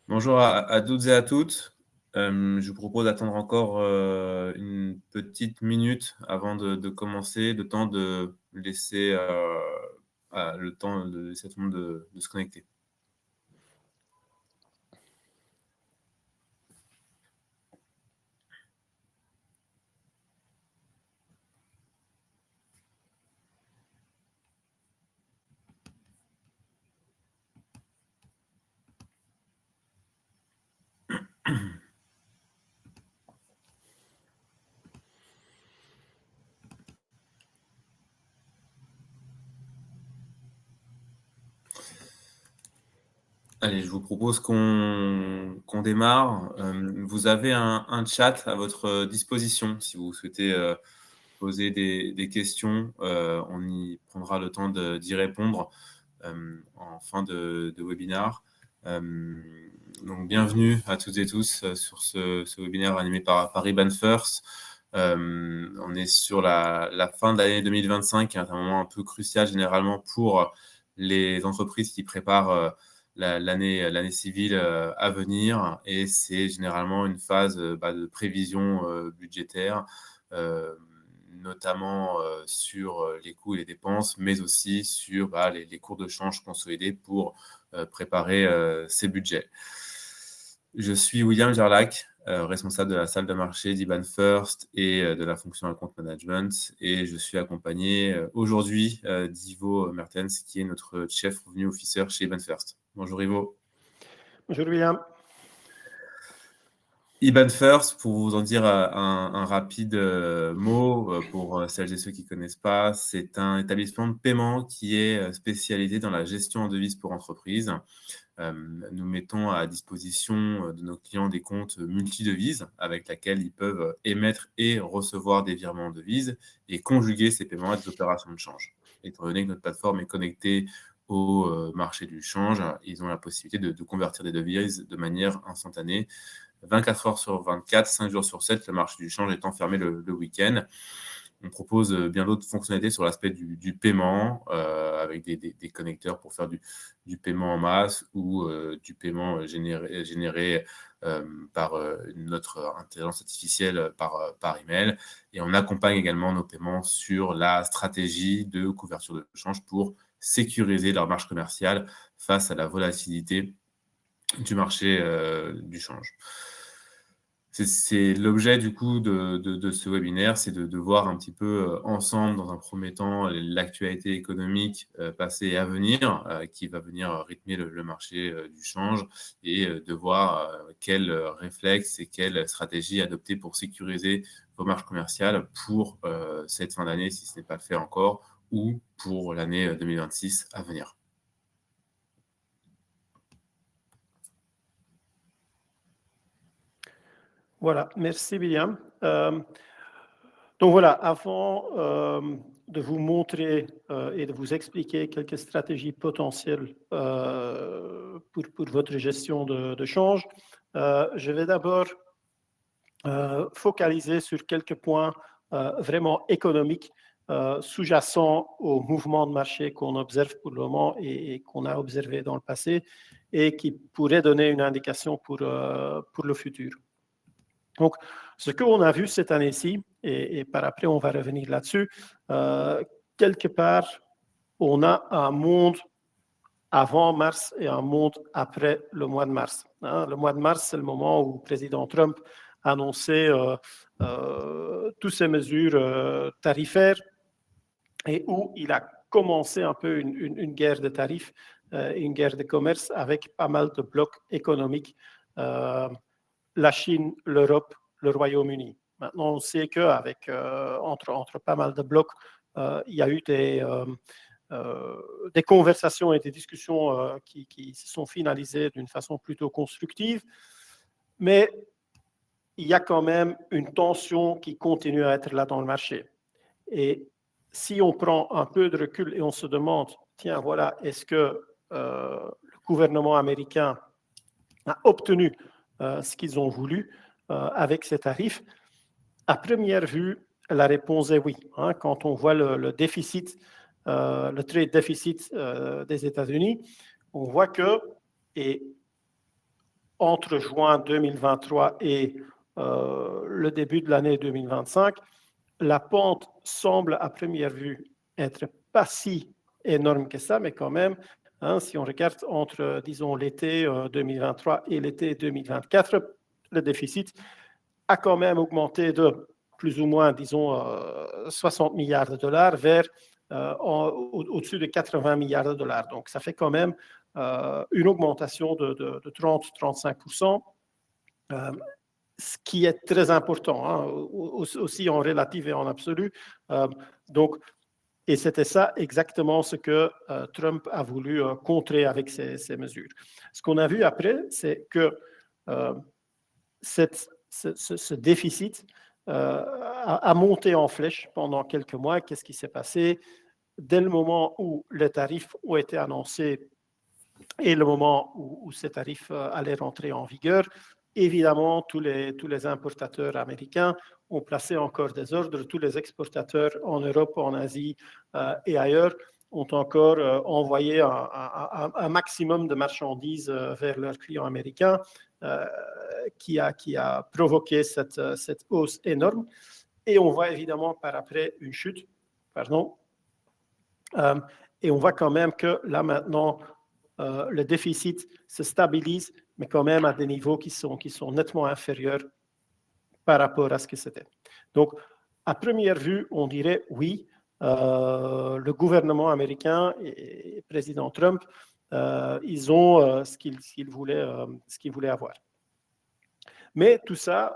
Bonjour à toutes et à toutes. Je vous propose d'attendre encore une petite minute avant de commencer, le temps de laisser le temps de laisser à tout le monde de se connecter. Allez, je vous propose qu'on démarre. Vous avez un chat à votre disposition si vous souhaitez poser des questions. On y prendra le temps d'y répondre en fin de webinaire. Donc, bienvenue à toutes et tous sur ce webinaire animé par IBAN First. On est sur la fin de l'année 2025, qui est un moment un peu crucial généralement pour les entreprises qui préparent l'année civile à venir, et c'est généralement une phase de prévision budgétaire, notamment sur les coûts et les dépenses, mais aussi sur les cours de change consolidés pour préparer ces budgets. Je suis William Gerlach, responsable de la salle de marché d'IBAN First et de la fonction Account Management, et je suis accompagné aujourd'hui d'Ivo Mertens, qui est notre Chief Revenue Officer chez IBAN First. Bonjour Ivo. Bonjour William. IBAN First, pour vous en dire un rapide mot pour celles et ceux qui ne connaissent pas, c'est un établissement de paiement qui est spécialisé dans la gestion en devises pour entreprises. Nous mettons à disposition de nos clients des comptes multidevises avec lesquels ils peuvent émettre et recevoir des virements en devises et conjuguer ces paiements à des opérations de change. Étant donné que notre plateforme est connectée au marché du change, ils ont la possibilité de convertir des devises de manière instantanée, 24 heures sur 24, 5 jours sur 7, le marché du change étant fermé le week-end. On propose bien d'autres fonctionnalités sur l'aspect du paiement, avec des connecteurs pour faire du paiement en masse ou du paiement généré par notre intelligence artificielle par email. Et on accompagne également nos paiements sur la stratégie de couverture de change pour sécuriser leur marge commerciale face à la volatilité du marché du change. C'est l'objet du coup de ce webinaire, c'est de voir un petit peu ensemble, dans un premier temps, l'actualité économique passée et à venir, qui va venir rythmer le marché du change, et de voir quels réflexes et quelles stratégies adopter pour sécuriser vos marges commerciales pour cette fin d'année, si ce n'est pas le fait encore, ou pour l'année 2026 à venir. Voilà, merci William. Donc voilà, avant de vous montrer et de vous expliquer quelques stratégies potentielles pour votre gestion de change, je vais d'abord focaliser sur quelques points vraiment économiques sous-jacents au mouvement de marché qu'on observe pour le moment et qu'on a observé dans le passé et qui pourraient donner une indication pour le futur. Donc, ce qu'on a vu cette année-ci, et par après on va revenir là-dessus, quelque part, on a un monde avant mars et un monde après le mois de mars. Le mois de mars, c'est le moment où le président Trump annonçait toutes ces mesures tarifaires et où il a commencé un peu une guerre de tarifs, une guerre de commerce avec pas mal de blocs économiques, la Chine, l'Europe, le Royaume-Uni. Maintenant, on sait qu'avec entre pas mal de blocs, il y a eu des conversations et des discussions qui se sont finalisées d'une façon plutôt constructive, mais il y a quand même une tension qui continue à être là dans le marché. Et si on prend un peu de recul et on se demande, tiens, voilà, est-ce que le gouvernement américain a obtenu ce qu'ils ont voulu avec ces tarifs? À première vue, la réponse est oui. Quand on voit le déficit, le trade déficit des États-Unis, on voit que, et entre juin 2023 et le début de l'année 2025, la pente semble à première vue être pas si énorme que ça, mais quand même, si on regarde entre, disons, l'été 2023 et l'été 2024, le déficit a quand même augmenté de plus ou moins, disons, 60 milliards de dollars vers au-dessus de 80 milliards de dollars. Donc, ça fait quand même une augmentation de 30-35%, ce qui est très important, aussi en relatif et en absolu. Et c'était ça exactement ce que Trump a voulu contrer avec ces mesures. Ce qu'on a vu après, c'est que ce déficit a monté en flèche pendant quelques mois. Qu'est-ce qui s'est passé? Dès le moment où les tarifs ont été annoncés et le moment où ces tarifs allaient rentrer en vigueur, évidemment, tous les importateurs américains ont placé encore des ordres. Tous les exportateurs en Europe, en Asie et ailleurs ont encore envoyé un maximum de marchandises vers leurs clients américains, qui a provoqué cette hausse énorme. Et on voit évidemment par après une chute. Et on voit quand même que là maintenant, le déficit se stabilise, mais quand même à des niveaux qui sont nettement inférieurs par rapport à ce que c'était. Donc, à première vue, on dirait oui, le gouvernement américain et le président Trump, ils ont ce qu'ils voulaient avoir. Mais tout ça,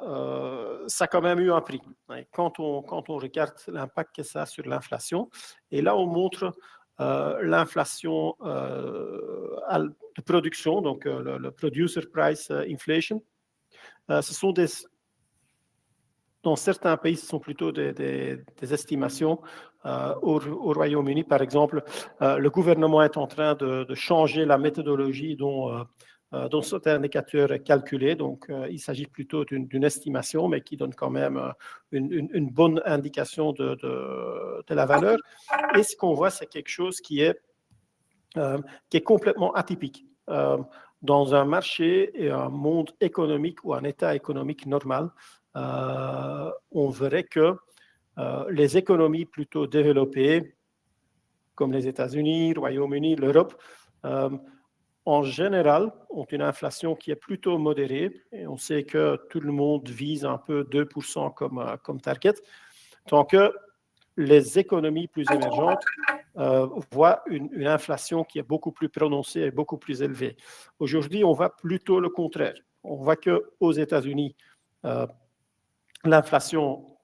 ça a quand même eu un prix. Quand on regarde l'impact que ça a sur l'inflation, et là on montre l'inflation de production, donc le Producer Price Inflation. Ce sont dans certains pays, ce sont plutôt des estimations. Au Royaume-Uni, par exemple, le gouvernement est en train de changer la méthodologie dont cet indicateur est calculé. Donc, il s'agit plutôt d'une estimation, mais qui donne quand même une bonne indication de la valeur. Et ce qu'on voit, c'est quelque chose qui est complètement atypique. Dans un marché et un monde économique ou un état économique normal, on verrait que les économies plutôt développées, comme les États-Unis, le Royaume-Uni, l'Europe, en général, ont une inflation qui est plutôt modérée. Et on sait que tout le monde vise un peu 2% comme target. Tant que les économies plus émergentes voient une inflation qui est beaucoup plus prononcée et beaucoup plus élevée. Aujourd'hui, on voit plutôt le contraire. On voit qu'aux États-Unis, l'inflation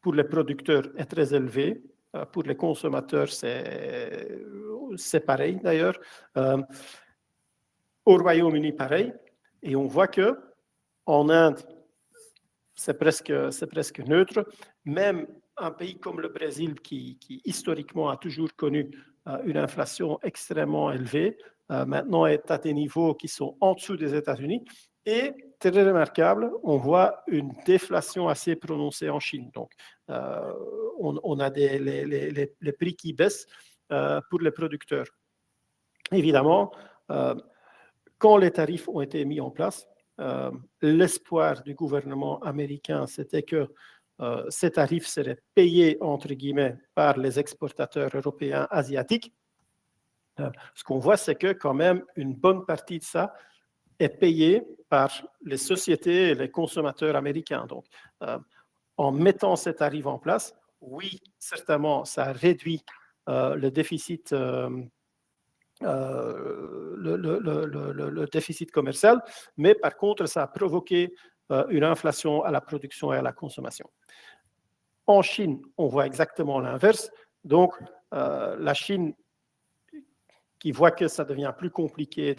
pour les producteurs est très élevée. Pour les consommateurs, c'est pareil d'ailleurs. Au Royaume-Uni, pareil. Et on voit qu'en Inde, c'est presque neutre. Même un pays comme le Brésil, qui historiquement a toujours connu une inflation extrêmement élevée, maintenant est à des niveaux qui sont en dessous des États-Unis. Et très remarquable, on voit une déflation assez prononcée en Chine. Donc, on a les prix qui baissent pour les producteurs. Évidemment, quand les tarifs ont été mis en place, l'espoir du gouvernement américain, c'était que ces tarifs seraient payés, entre guillemets, par les exportateurs européens asiatiques. Ce qu'on voit, c'est que quand même une bonne partie de ça est payée par les sociétés et les consommateurs américains. Donc, en mettant ces tarifs en place, oui, certainement, ça réduit le déficit le déficit commercial, mais par contre, ça a provoqué une inflation à la production et à la consommation. En Chine, on voit exactement l'inverse. Donc, la Chine, qui voit que ça devient plus compliqué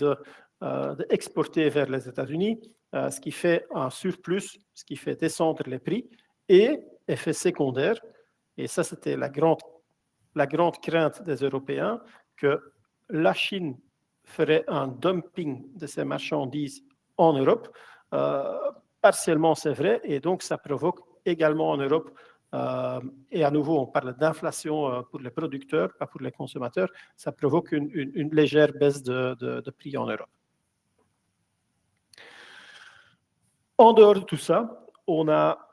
d'exporter vers les États-Unis, ce qui fait un surplus, ce qui fait descendre les prix, et effet secondaire, et ça c'était la grande crainte des Européens, que la Chine ferait un dumping de ses marchandises en Europe. Partiellement, c'est vrai, et donc ça provoque également en Europe, et à nouveau, on parle d'inflation pour les producteurs, pas pour les consommateurs, ça provoque une légère baisse de prix en Europe. En dehors de tout ça, on a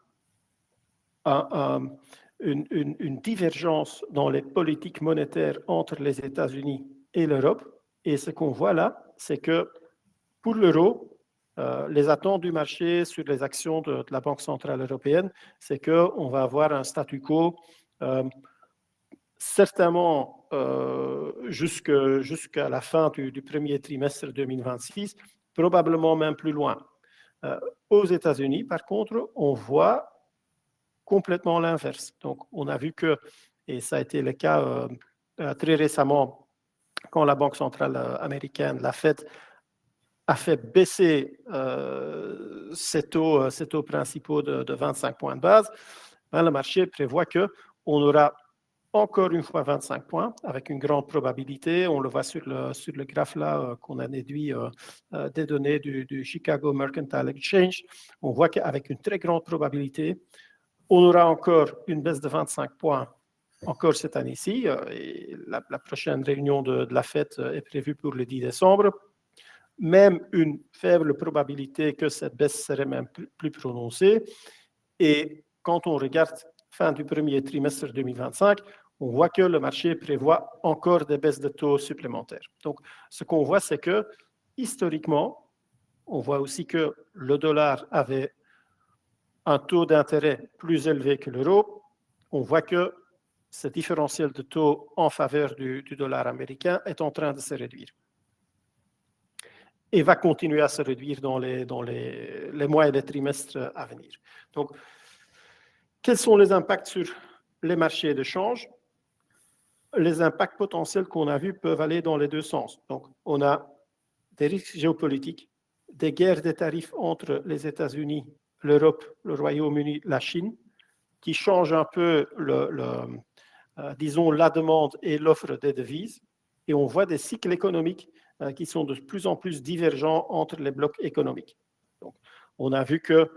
une divergence dans les politiques monétaires entre les États-Unis et l'Europe. Et ce qu'on voit là, c'est que pour l'euro, les attentes du marché sur les actions de la Banque centrale européenne, c'est qu'on va avoir un statu quo certainement jusqu'à la fin du premier trimestre 2026, probablement même plus loin. Aux États-Unis, par contre, on voit complètement l'inverse. Donc, on a vu que, et ça a été le cas très récemment, quand la Banque centrale américaine, la Fed, a fait baisser ces taux principaux de 25 points de base, le marché prévoit qu'on aura encore une fois 25 points, avec une grande probabilité. On le voit sur le graphe là qu'on a déduit des données du Chicago Mercantile Exchange. On voit qu'avec une très grande probabilité, on aura encore une baisse de 25 points encore cette année-ci. Et la prochaine réunion de la Fed est prévue pour le 10 décembre. Même une faible probabilité que cette baisse serait même plus prononcée. Et quand on regarde fin du premier trimestre 2025, on voit que le marché prévoit encore des baisses de taux supplémentaires. Donc, ce qu'on voit, c'est que historiquement, on voit aussi que le dollar avait un taux d'intérêt plus élevé que l'euro. On voit que ce différentiel de taux en faveur du dollar américain est en train de se réduire et va continuer à se réduire dans les mois et les trimestres à venir. Donc, quels sont les impacts sur les marchés de change? Les impacts potentiels qu'on a vus peuvent aller dans les deux sens. Donc, on a des risques géopolitiques, des guerres des tarifs entre les États-Unis, l'Europe, le Royaume-Uni, la Chine, qui changent un peu, disons, la demande et l'offre des devises. Et on voit des cycles économiques qui sont de plus en plus divergents entre les blocs économiques. Donc, on a vu que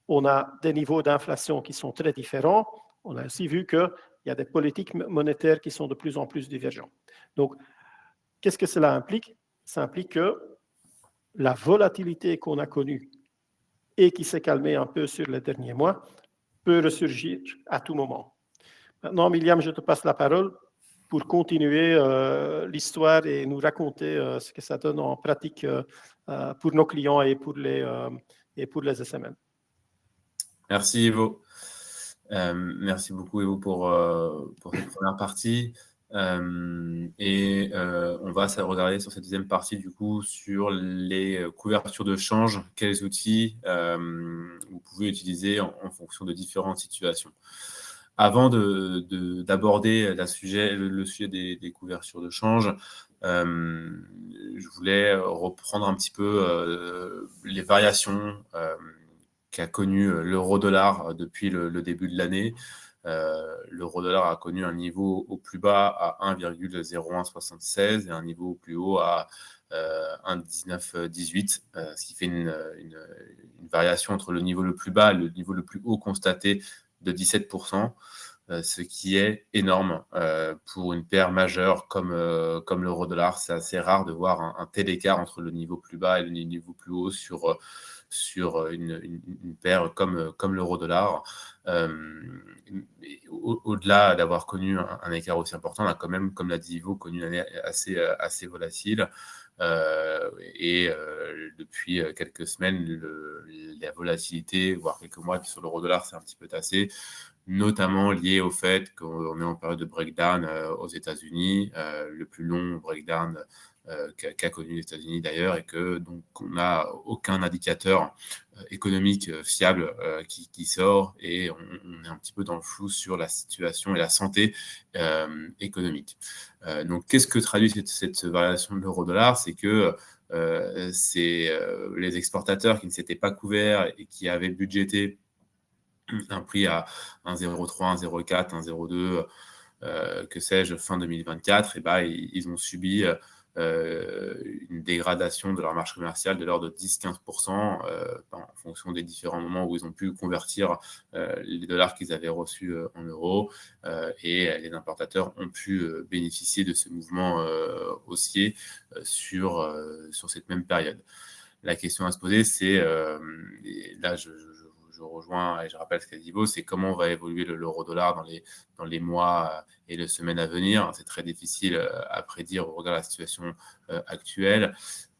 on a des niveaux d'inflation qui sont très différents. On a aussi vu qu'il y a des politiques monétaires qui sont de plus en plus divergentes. Donc, qu'est-ce que cela implique? Ça implique que la volatilité qu'on a connue et qui s'est calmée un peu sur les derniers mois peut ressurgir à tout moment. Maintenant, Myriam, je te passe la parole pour continuer l'histoire et nous raconter ce que ça donne en pratique pour nos clients et pour les SMM. Merci Ivo. Merci beaucoup Ivo pour cette première partie. On va regarder sur cette deuxième partie du coup sur les couvertures de change, quels outils vous pouvez utiliser en fonction de différentes situations. Avant d'aborder le sujet des couvertures de change, je voulais reprendre un petit peu les variations qu'a connu l'euro-dollar depuis le début de l'année. L'euro-dollar a connu un niveau au plus bas à 1,0176 et un niveau au plus haut à 1,1918, ce qui fait une variation entre le niveau le plus bas et le niveau le plus haut constaté de 17%, ce qui est énorme pour une paire majeure comme l'euro-dollar. C'est assez rare de voir un tel écart entre le niveau plus bas et le niveau plus haut sur une paire comme l'euro-dollar. Au-delà d'avoir connu un écart aussi important, on a quand même, comme l'a dit Ivo, connu une année assez volatile. Depuis quelques semaines, la volatilité, voire quelques mois sur l'euro-dollar, s'est un petit peu tassé, notamment lié au fait qu'on est en période de breakdown aux États-Unis, le plus long breakdown qu'a connu les États-Unis d'ailleurs, et que donc on n'a aucun indicateur économique fiable qui sort, et on est un petit peu dans le flou sur la situation et la santé économique. Donc, qu'est-ce que traduit cette variation de l'euro-dollar? C'est que c'est les exportateurs qui ne s'étaient pas couverts et qui avaient budgété un prix à 1,03, 1,04, 1,02, que sais-je, fin 2024, et ils ont subi une dégradation de leur marge commerciale de l'ordre de 10-15% en fonction des différents moments où ils ont pu convertir les dollars qu'ils avaient reçus en euros, et les importateurs ont pu bénéficier de ce mouvement haussier sur cette même période. la question à se poser, c'est, et là je rejoins et je rappelle ce qu'a dit Ivo, c'est comment va évoluer l'euro-dollar dans les mois et les semaines à venir. C'est très difficile à prédire au regard de la situation actuelle,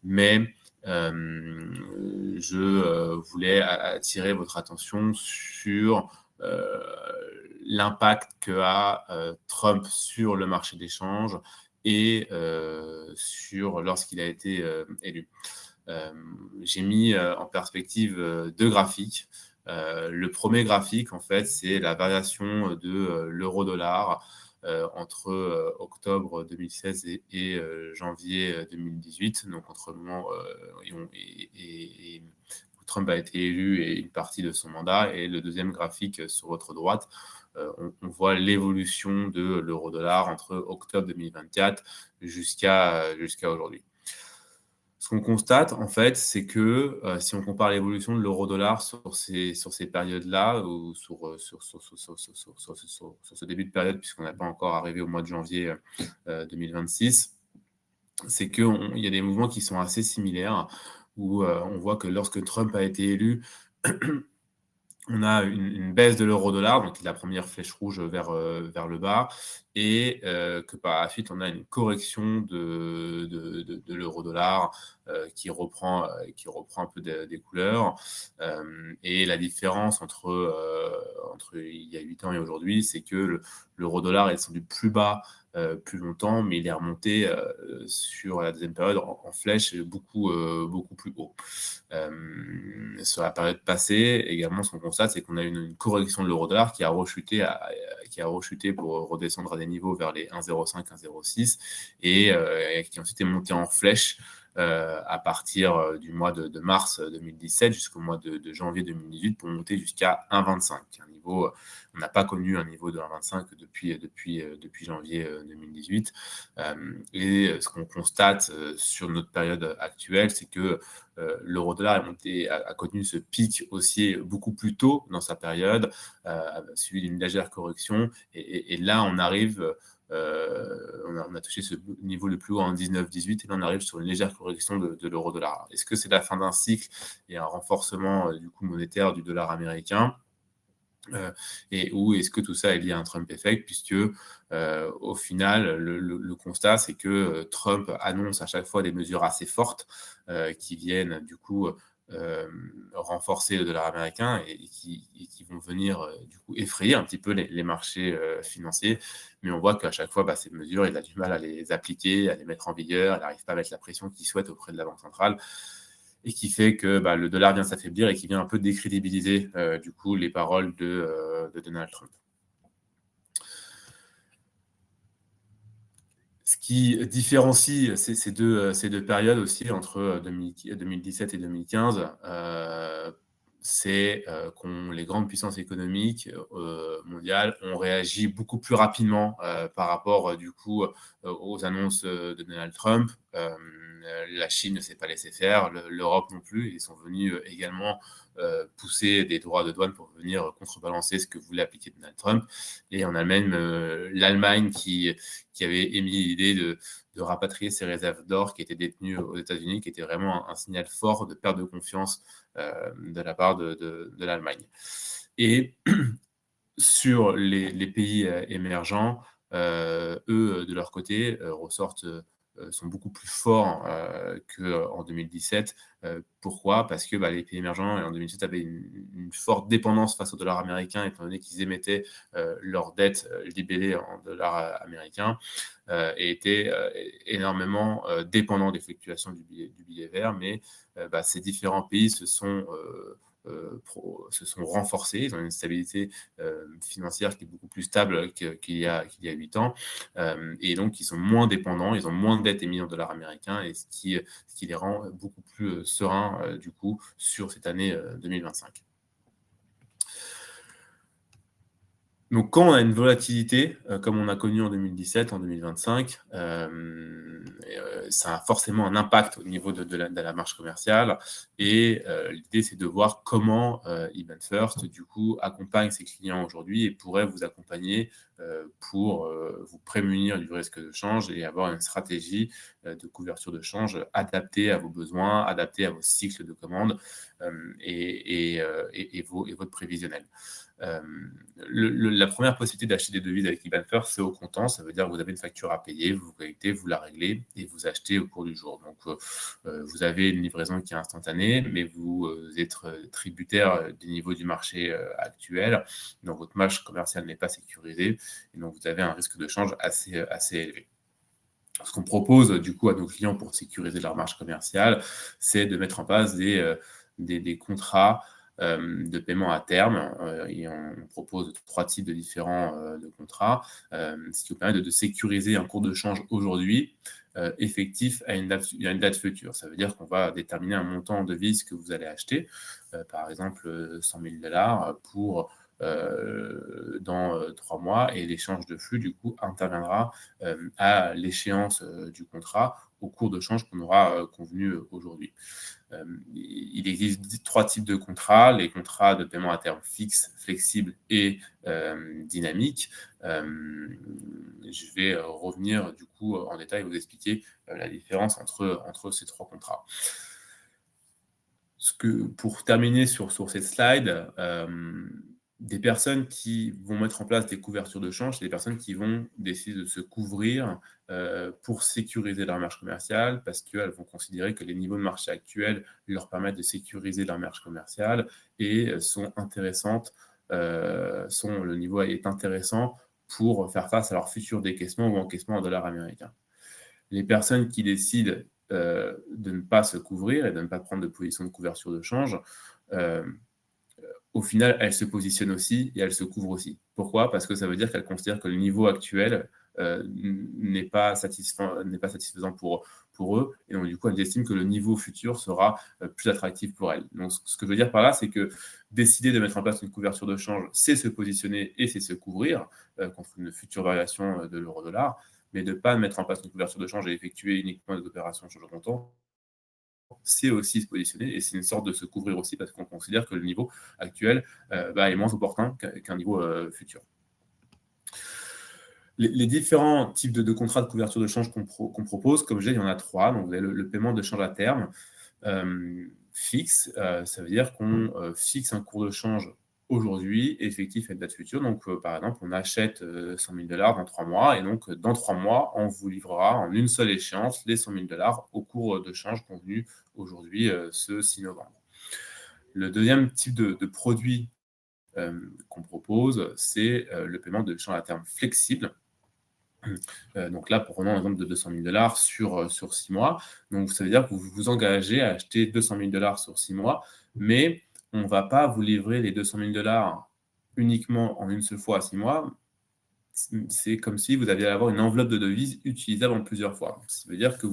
mais je voulais attirer votre attention sur l'impact qu'a Trump sur le marché d'échange et lorsqu'il a été élu. J'ai mis en perspective deux graphiques. Le premier graphique, en fait, c'est la variation de l'euro-dollar entre octobre 2016 et janvier 2018, donc entre le moment où Trump a été élu et une partie de son mandat. Et le deuxième graphique sur votre droite, on voit l'évolution de l'euro-dollar entre octobre 2024 jusqu'à aujourd'hui. Ce qu'on constate, en fait, c'est que si on compare l'évolution de l'euro-dollar sur ces périodes-là, ou sur ce début de période, puisqu'on n'a pas encore arrivé au mois de janvier 2026, c'est qu'il y a des mouvements qui sont assez similaires, où on voit que lorsque Trump a été élu, on a une baisse de l'euro-dollar, donc la première flèche rouge vers le bas, et que par la suite, on a une correction de l'euro-dollar qui reprend un peu des couleurs. Et la différence entre il y a 8 ans et aujourd'hui, c'est que l'euro-dollar est descendu plus bas plus longtemps, mais il est remonté sur la deuxième période en flèche beaucoup plus haut. Sur la période passée, également, ce qu'on constate, c'est qu'on a une correction de l'euro-dollar qui a rechuté pour redescendre à des niveaux vers les 1,05, 1,06 et qui ensuite est monté en flèche à partir du mois de mars 2017 jusqu'au mois de janvier 2018 pour monter jusqu'à 1,25. Un niveau, on n'a pas connu un niveau de 1,25 depuis janvier 2018. Et ce qu'on constate sur notre période actuelle, c'est que l'euro-dollar a connu ce pic haussier beaucoup plus tôt dans sa période, suivi d'une légère correction. Et là, on arrive... on a touché ce niveau le plus haut en 19-18 et là on arrive sur une légère correction de l'euro-dollar. Est-ce que c'est la fin d'un cycle et un renforcement du coup monétaire du dollar américain ou est-ce que tout ça est lié à un Trump effect, puisque au final, le constat, c'est que Trump annonce à chaque fois des mesures assez fortes qui viennent du coup renforcer le dollar américain et qui vont venir du coup effrayer un petit peu les marchés financiers. Mais on voit qu'à chaque fois, ces mesures, il a du mal à les appliquer, à les mettre en vigueur, il n'arrive pas à mettre la pression qu'il souhaite auprès de la Banque centrale, et qui fait que le dollar vient s'affaiblir et qui vient un peu décrédibiliser du coup les paroles de Donald Trump. Ce qui différencie ces deux périodes aussi entre 2017 et 2015, c'est que les grandes puissances économiques mondiales ont réagi beaucoup plus rapidement par rapport du coup aux annonces de Donald Trump. La Chine ne s'est pas laissé faire, l'Europe non plus. Ils sont venus également pousser des droits de douane pour venir contrebalancer ce que voulait appliquer Donald Trump. Et on a même l'Allemagne qui avait émis l'idée de rapatrier ses réserves d'or qui étaient détenues aux États-Unis, qui était vraiment un signal fort de perte de confiance de la part de l'Allemagne. Et sur les pays émergents, eux, de leur côté, sont beaucoup plus forts qu'en 2017. Pourquoi ? Parce que les pays émergents en 2017 avaient une forte dépendance face au dollar américain, étant donné qu'ils émettaient leurs dettes libellées en dollars américains et étaient énormément dépendants des fluctuations du billet vert. Mais ces différents pays se sont renforcés, ils ont une stabilité financière qui est beaucoup plus stable qu'il y a 8 ans, et donc ils sont moins dépendants, ils ont moins de dettes émises en dollars américains, et ce qui les rend beaucoup plus sereins du coup sur cette année 2025. Donc, quand on a une volatilité, comme on a connu en 2017, en 2025, ça a forcément un impact au niveau de la marge commerciale. Et l'idée, c'est de voir comment IBAN First, du coup, accompagne ses clients aujourd'hui et pourrait vous accompagner pour vous prémunir du risque de change et avoir une stratégie de couverture de change adaptée à vos besoins, adaptée à vos cycles de commande et votre prévisionnel. La première possibilité d'acheter des devises avec IBAN First, c'est au comptant. Ça veut dire que vous avez une facture à payer, vous vous connectez, vous la réglez et vous achetez au cours du jour. Donc, vous avez une livraison qui est instantanée, mais vous êtes tributaire du niveau du marché actuel. Donc, votre marge commerciale n'est pas sécurisée et donc vous avez un risque de change assez élevé. Ce qu'on propose du coup à nos clients pour sécuriser leur marge commerciale, c'est de mettre en place des contrats de paiement à terme. Et on propose 3 types de différents de contrats, ce qui vous permet de sécuriser un cours de change aujourd'hui effectif à une date future. Ça veut dire qu'on va déterminer un montant en devise que vous allez acheter, par exemple 100 000 $ pour dans 3 mois, et l'échange de flux, du coup, interviendra à l'échéance du contrat au cours de change qu'on aura convenu aujourd'hui. Il existe 3 types de contrats: les contrats de paiement à terme fixe, flexible et dynamique. Je vais revenir du coup en détail et vous expliquer la différence entre ces 3 contrats. Pour terminer sur cette slide, des personnes qui vont mettre en place des couvertures de change, c'est des personnes qui vont décider de se couvrir pour sécuriser leur marge commerciale, parce qu'elles vont considérer que les niveaux de marché actuels leur permettent de sécuriser leur marge commerciale et sont intéressantes. Le niveau est intéressant pour faire face à leur futur décaissement ou encaissement en dollars américains. Les personnes qui décident de ne pas se couvrir et de ne pas prendre de position de couverture de change, au final, elles se positionnent aussi et elles se couvrent aussi. Pourquoi ? Parce que ça veut dire qu'elles considèrent que le niveau actuel n'est pas satisfaisant pour eux, et donc du coup, elles estiment que le niveau futur sera plus attractif pour elles. Donc, ce que je veux dire par là, c'est que décider de mettre en place une couverture de change, c'est se positionner et c'est se couvrir contre une future variation de l'euro-dollar, mais de ne pas mettre en place une couverture de change et effectuer uniquement des opérations change de comptant, c'est aussi se positionner, et c'est une sorte de se couvrir aussi, parce qu'on considère que le niveau actuel est moins opportun qu'un niveau futur. Les différents types de contrats de couverture de change qu'on propose, comme je disais, il y en a 3. Donc, vous avez le paiement de change à terme fixe. Ça veut dire qu'on fixe un cours de change aujourd'hui, effectif à une date future. Donc, par exemple, on achète 100 000 $ dans 3 mois, et donc dans 3 mois, on vous livrera en une seule échéance les 100 000 $ au cours de change convenu aujourd'hui, ce 6 novembre. Le deuxième type de produit qu'on propose, c'est le paiement de change à terme flexible. Donc là, prenons l'exemple de 200 000 $ sur 6 mois. Donc, ça veut dire que vous vous engagez à acheter 200 000 $ sur 6 mois, mais on ne va pas vous livrer les 200 000 $ uniquement en une seule fois à 6 mois. C'est comme si vous alliez avoir une enveloppe de devises utilisable en plusieurs fois. Ça veut dire que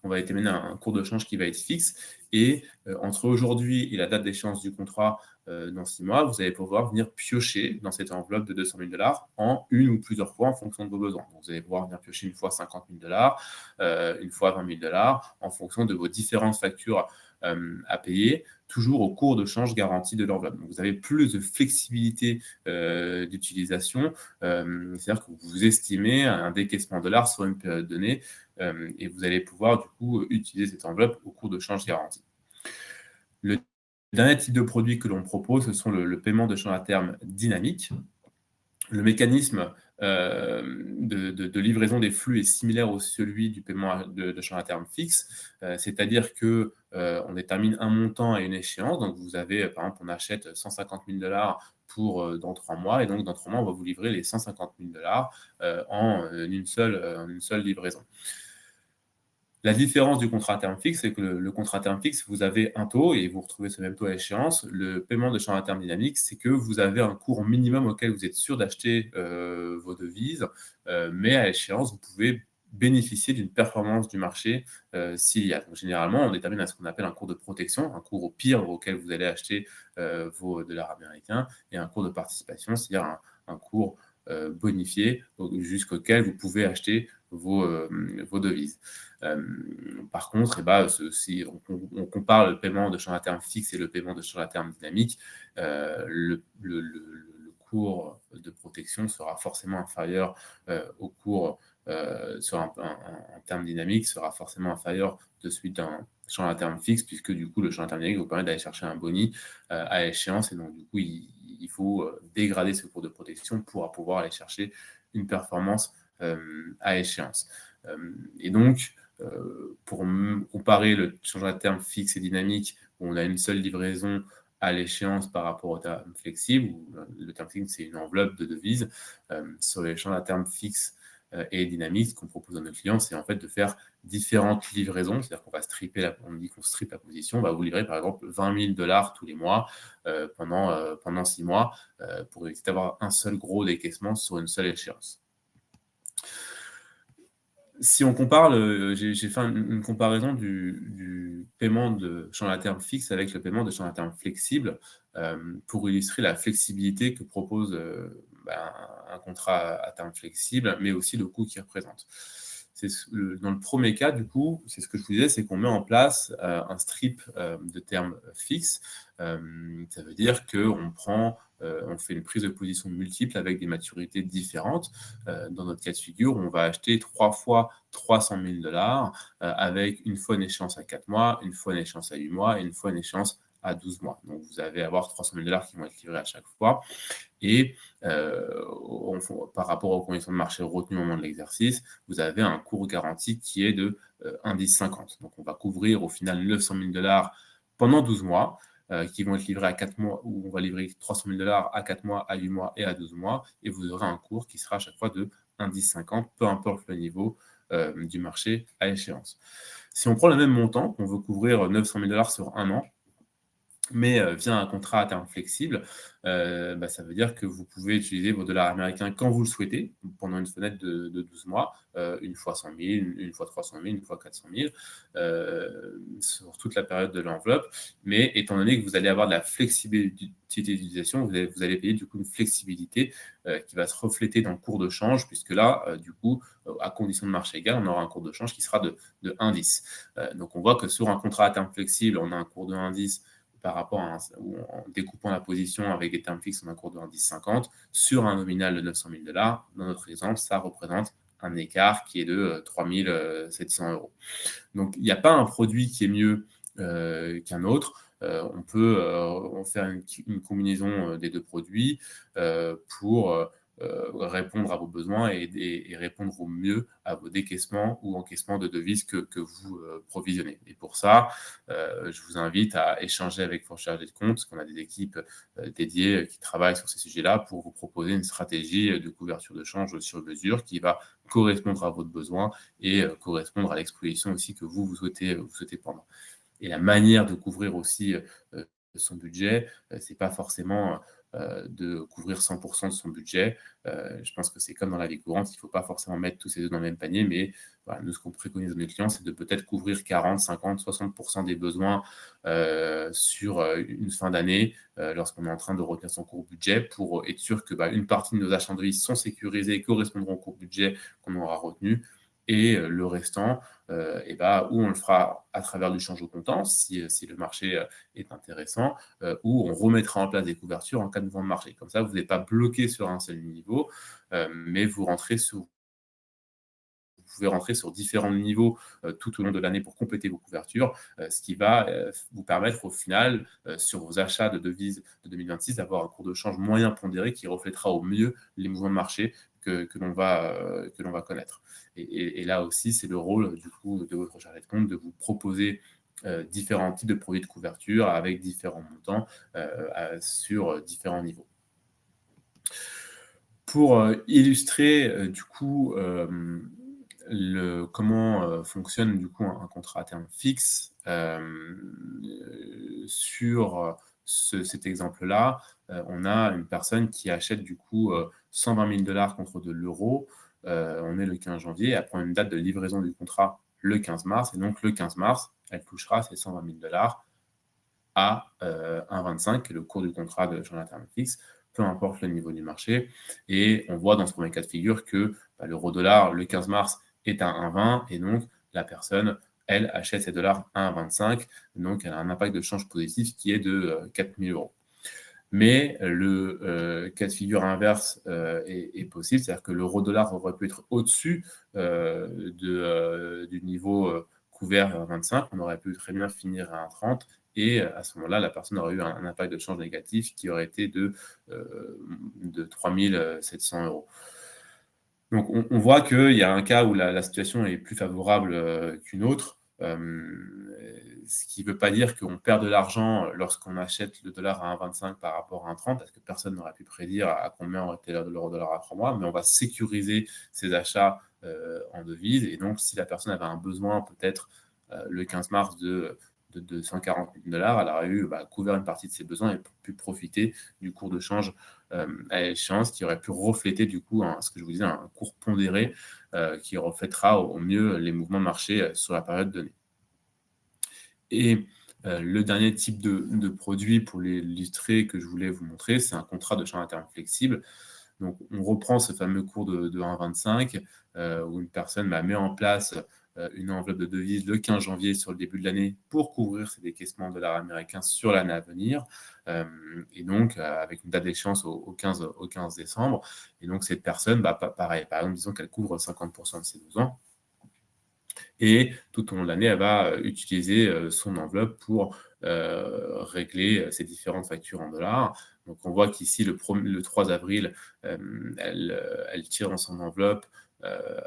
on va déterminer un cours de change qui va être fixe, et entre aujourd'hui et la date d'échéance du contrat dans 6 mois, vous allez pouvoir venir piocher dans cette enveloppe de 200 000 $ en une ou plusieurs fois en fonction de vos besoins. Donc, vous allez pouvoir venir piocher une fois 50 000 $, une fois 20 000 $ en fonction de vos différentes factures à payer, toujours au cours de change garanti de l'enveloppe. Donc, vous avez plus de flexibilité d'utilisation, c'est-à-dire que vous estimez un décaissement en dollars sur une période donnée, et vous allez pouvoir du coup utiliser cette enveloppe au cours de change garanti. Le dernier type de produit que l'on propose, ce sont le paiement de change à terme dynamique. Le mécanisme de livraison des flux est similaire au celui du paiement de change à terme fixe, c'est-à-dire qu'on détermine un montant à une échéance. Donc, vous avez, par exemple, on achète 150 000 $ pour dans 3 mois, et donc dans 3 mois, on va vous livrer les 150 000 $ en une seule livraison. La différence du contrat à terme fixe, c'est que le contrat à terme fixe, vous avez un taux et vous retrouvez ce même taux à échéance. Le paiement de change à terme dynamique, c'est que vous avez un cours minimum auquel vous êtes sûr d'acheter vos devises, mais à échéance, vous pouvez bénéficier d'une performance du marché s'il y a. Donc, généralement, on détermine ce qu'on appelle un cours de protection, un cours au pire auquel vous allez acheter vos dollars américains, et un cours de participation, c'est-à-dire un cours bonifié jusqu'auquel vous pouvez acheter vos devises. Par contre, si on compare le paiement de change à terme fixe et le paiement de change à terme dynamique, le cours de protection sera forcément inférieur au cours sur un terme dynamique, sera forcément inférieur de celui d'un change à terme fixe, puisque du coup, le change à terme dynamique vous permet d'aller chercher un boni à échéance, et donc du coup, il faut dégrader ce cours de protection pour pouvoir aller chercher une performance à échéance. Et donc, pour comparer le change à terme fixe et dynamique, où on a une seule livraison à l'échéance par rapport au terme flexible, où le terme fixe, c'est une enveloppe de devises. Sur les changes à terme fixe et dynamique, ce qu'on propose à nos clients, c'est en fait de faire différentes livraisons, c'est-à-dire qu'on va stripper, on dit qu'on strip la position, on va vous livrer par exemple 20 000 $ tous les mois pendant 6 mois pour éviter d'avoir un seul gros décaissement sur une seule échéance. Si on compare, j'ai fait une comparaison du paiement de change à terme fixe avec le paiement de change à terme flexible pour illustrer la flexibilité que propose un contrat à terme flexible, mais aussi le coût qu'il représente. Dans le premier cas, du coup, c'est ce que je vous disais, c'est qu'on met en place un strip de termes fixes. Ça veut dire qu'on on fait une prise de position multiple avec des maturités différentes. Dans notre cas de figure, on va acheter 3 fois 300 000 $ avec une fois une échéance à 4 mois, une fois une échéance à 8 mois et une fois une échéance à 12 mois. Donc, vous allez avoir 300 000 $ qui vont être livrés à chaque fois. Et par rapport aux conditions de marché retenues au moment de l'exercice, vous avez un cours garanti qui est de 1,1050. Donc, on va couvrir au final 900 000 $ pendant 12 mois, qui vont être livrés à 4 mois, où on va livrer 300 000 $ à 4 mois, à 8 mois et à 12 mois. Et vous aurez un cours qui sera à chaque fois de 1,1050, peu importe le niveau du marché à échéance. Si on prend le même montant, on veut couvrir 900 000 $ sur un an, mais via un contrat à terme flexible, ça veut dire que vous pouvez utiliser vos dollars américains quand vous le souhaitez, pendant une fenêtre de 12 mois, une fois 100 000, une fois 300 000, une fois 400 000, sur toute la période de l'enveloppe. Mais étant donné que vous allez avoir de la flexibilité d'utilisation, vous allez payer du coup une flexibilité qui va se refléter dans le cours de change, puisque là, du coup, à condition de marché égal, on aura un cours de change qui sera de 1,10. Donc on voit que sur un contrat à terme flexible, on a un cours de 1,10 par rapport en découpant la position avec des termes fixes, on a un cours de 1,1050 sur un nominal de 900 000 $. Dans notre exemple, ça représente un écart qui est de 3 700 €. Donc, il n'y a pas un produit qui est mieux qu'un autre. On peut faire une combinaison des deux produits pour répondre à vos besoins et répondre au mieux à vos décaissements ou encaissements de devises que vous provisionnez. Et pour ça, je vous invite à échanger avec vos chargés de compte, parce qu'on a des équipes dédiées qui travaillent sur ces sujets-là pour vous proposer une stratégie de couverture de change sur mesure qui va correspondre à votre besoin et correspondre à l'exposition aussi que vous souhaitez prendre. Et la manière de couvrir aussi son budget, c'est pas forcément de couvrir 100% de son budget. Je pense que c'est comme dans la vie courante, il ne faut pas forcément mettre tous ses œufs dans le même panier, mais voilà, nous, ce qu'on préconise à nos clients, c'est de peut-être couvrir 40, 50, 60% des besoins sur une fin d'année lorsqu'on est en train de retenir son court budget pour être sûr que une partie de nos achats de devises sont sécurisés et correspondront au court budget qu'on aura retenu. Et le restant, où on le fera à travers du change au comptant, si le marché est intéressant, ou on remettra en place des couvertures en cas de mouvement de marché. Comme ça, vous n'êtes pas bloqué sur un seul niveau, mais vous pouvez rentrer sur différents niveaux tout au long de l'année pour compléter vos couvertures, ce qui va vous permettre au final, sur vos achats de devises de 2026, d'avoir un cours de change moyen pondéré qui reflètera au mieux les mouvements de marché que l'on va connaître. Et là aussi, c'est le rôle du coup de votre chargé de compte de vous proposer différents types de produits de couverture avec différents montants sur différents niveaux. Pour illustrer du coup comment fonctionne du coup un contrat à terme fixe sur cet exemple-là, on a une personne qui achète du coup 120 000 $ contre de l'euro. On est le 15 janvier, elle prend une date de livraison du contrat le 15 mars, et donc le 15 mars, elle touchera ses 120 000 $ à 1,25, qui est le cours du contrat de change à terme fixe, peu importe le niveau du marché. Et on voit dans ce premier cas de figure que l'euro-dollar, le 15 mars, est à 1,20 et donc la personne, elle, achète ses dollars à 1,25. Donc, elle a un impact de change positif qui est de 4 000 euros. Mais le cas de figure inverse est possible, c'est-à-dire que l'euro-dollar aurait pu être au-dessus du niveau couvert à 25, on aurait pu très bien finir à 1,30 et à ce moment-là, la personne aurait eu un impact de change négatif qui aurait été de 3 700 euros. Donc, on voit qu'il y a un cas où la situation est plus favorable qu'une autre. Ce qui ne veut pas dire qu'on perd de l'argent lorsqu'on achète le dollar à 1,25 par rapport à 1,30, parce que personne n'aurait pu prédire à combien aurait été l'euro-dollar à 3 mois, mais on va sécuriser ses achats en devises. Et donc, si la personne avait un besoin peut-être le 15 mars de 140 000 dollars, elle aurait eu couvert une partie de ses besoins et pu profiter du cours de change à échéance qui aurait pu refléter du coup ce que je vous disais, un cours pondéré qui reflètera au mieux les mouvements de marché sur la période donnée. Et le dernier type de produit pour l'illustrer que je voulais vous montrer, c'est un contrat de change à terme flexible. Donc, on reprend ce fameux cours de 1,25 où une personne met en place une enveloppe de devises le 15 janvier sur le début de l'année pour couvrir ses décaissements de dollars américains sur l'année à venir. Et donc, avec une date d'échéance au 15 décembre. Et donc, cette personne, pareil, par exemple, disons qu'elle couvre 50% de ses besoins. Et tout au long de l'année, elle va utiliser son enveloppe pour régler ses différentes factures en dollars. Donc, on voit qu'ici, le 3 avril, elle tire dans son enveloppe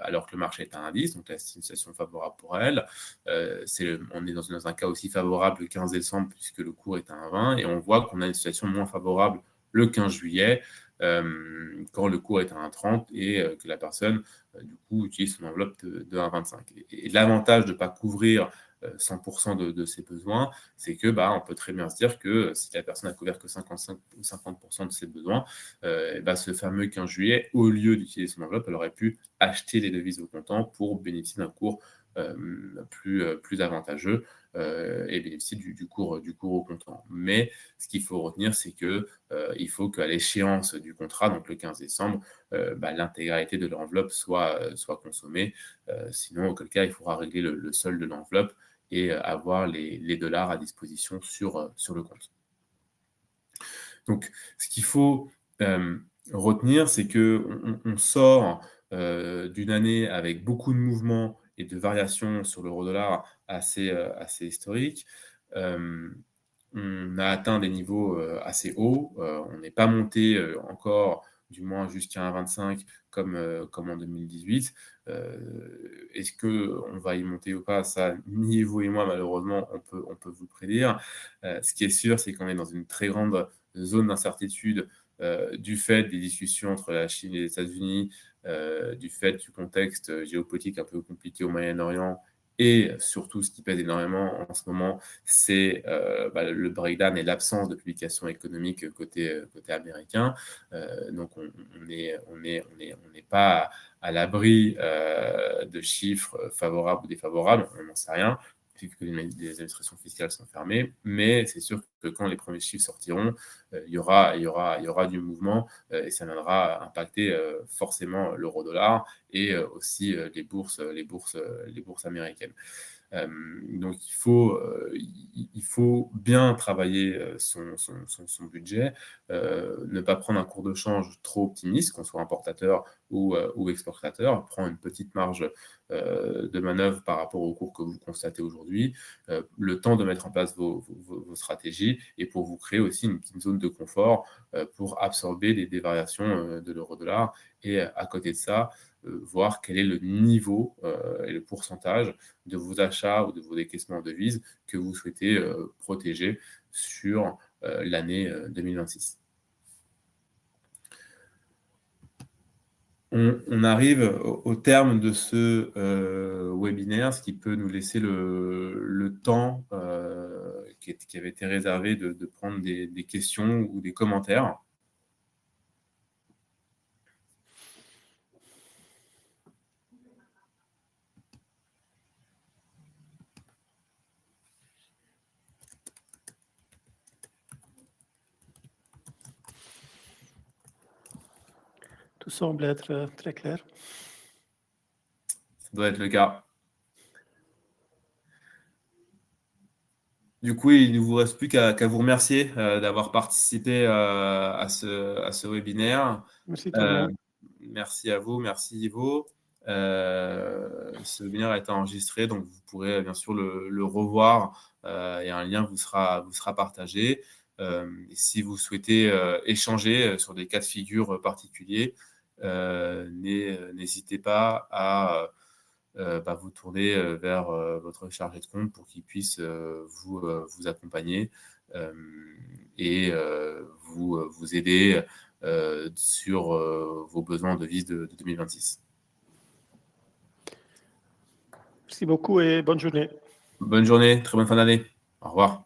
alors que le marché est à indice, donc là, c'est une situation favorable pour elle. On est dans un cas aussi favorable le 15 décembre, puisque le cours est à 1,20, et on voit qu'on a une situation moins favorable le 15 juillet, quand le cours est à 1,30 et que la personne, du coup, utilise son enveloppe de 1,25. Et l'avantage de ne pas couvrir 100% de ses besoins, c'est que on peut très bien se dire que si la personne a couvert que 55 ou 50% de ses besoins, ce fameux 15 juillet, au lieu d'utiliser son enveloppe, elle aurait pu acheter les devises au comptant pour bénéficier d'un cours plus avantageux et bénéficier du cours au comptant. Mais ce qu'il faut retenir, c'est que il faut qu'à l'échéance du contrat, donc le 15 décembre, l'intégralité de l'enveloppe soit consommée. Sinon, auquel cas, il faudra régler le solde de l'enveloppe et avoir les dollars à disposition sur le compte. Donc, ce qu'il faut retenir, c'est qu'on sort d'une année avec beaucoup de mouvements et de variations sur l'euro-dollar assez historiques. On a atteint des niveaux assez hauts. On n'est pas monté encore, du moins jusqu'à 1,25 comme en 2018. Est-ce qu'on va y monter ou pas? Ça, ni vous et moi, malheureusement, on peut vous le prédire. Ce qui est sûr, c'est qu'on est dans une très grande zone d'incertitude du fait des discussions entre la Chine et les États-Unis, du fait du contexte géopolitique un peu compliqué au Moyen-Orient, et surtout, ce qui pèse énormément en ce moment, c'est le breakdown et l'absence de publication économique côté américain. Donc, on n'est pas à l'abri de chiffres favorables ou défavorables, on n'en sait rien, puisque les administrations fiscales sont fermées. Mais c'est sûr que quand les premiers chiffres sortiront, il y aura du mouvement et ça viendra impacter forcément l'euro-dollar et aussi les bourses américaines. Donc, il faut bien travailler son budget, ne pas prendre un cours de change trop optimiste, qu'on soit importateur ou exportateur, prendre une petite marge de manœuvre par rapport au cours que vous constatez aujourd'hui, le temps de mettre en place vos stratégies et pour vous créer aussi une petite zone de confort pour absorber des variations de l'euro-dollar. Et à côté de ça, voir quel est le niveau et le pourcentage de vos achats ou de vos décaissements en devises que vous souhaitez protéger sur l'année 2026. On arrive au terme de ce webinaire, ce qui peut nous laisser le temps qui avait été réservé de prendre des questions ou des commentaires. Tout semble être très clair. doit être le cas. Du coup, il ne vous reste plus qu'à vous remercier d'avoir participé à ce webinaire. Merci tout le monde. Merci à vous, merci Ivo. Ce webinaire a été enregistré, donc vous pourrez bien sûr le revoir et un lien vous sera partagé. Et si vous souhaitez échanger sur des cas de figure particuliers, n'hésitez pas à vous tourner vers votre chargé de compte pour qu'il puisse vous accompagner et vous aider sur vos besoins en devises de 2026. Merci beaucoup et bonne journée. Bonne journée, très bonne fin d'année. Au revoir.